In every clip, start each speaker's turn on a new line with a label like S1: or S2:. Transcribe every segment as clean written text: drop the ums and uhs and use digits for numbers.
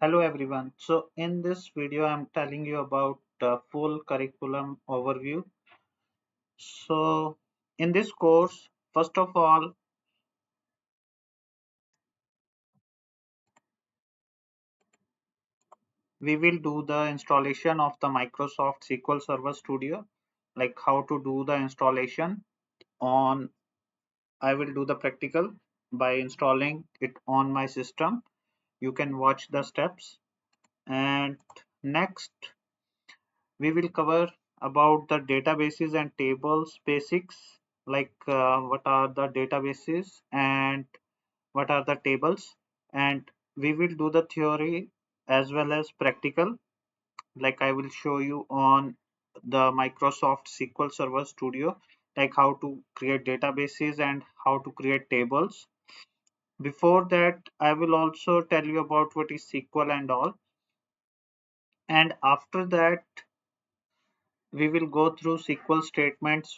S1: Hello everyone. So in this video, I'm telling you about the full curriculum overview. So in this course, first of all, we will do the installation of the Microsoft SQL Server Studio, like how to do the installation on, I will do the practical by installing it on my system. You can watch the steps. And next, we will cover about the databases and tables basics, like what are the databases and what are the tables, and we will do the theory as well as practical, like I will show you on the Microsoft SQL Server Studio, like how to create databases and how to create tables. Before that, I will also tell you about what is SQL and all, and after that we will go through SQL statements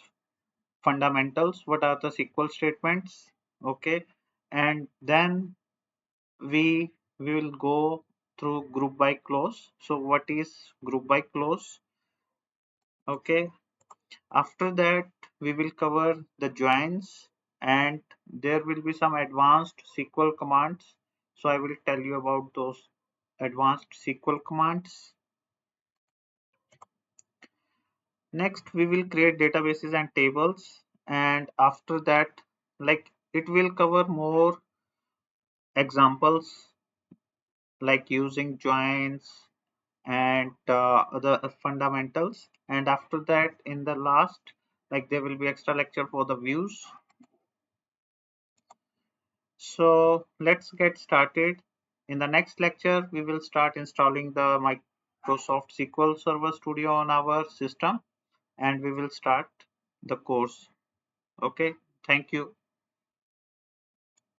S1: fundamentals. What are the SQL statements? Okay, and then we will go through group by clause. So what is group by clause? Okay, after that we will cover the joins, and there will be some advanced SQL commands. So I will tell you about those advanced SQL commands. Next we will create databases and tables, and after that, like, it will cover more examples, like using joins and other fundamentals. And after that, in the last, like, there will be extra lecture for the views. So let's get started. In the next lecture we will start installing the Microsoft SQL Server Studio on our system, and we will start the course. Okay, thank you.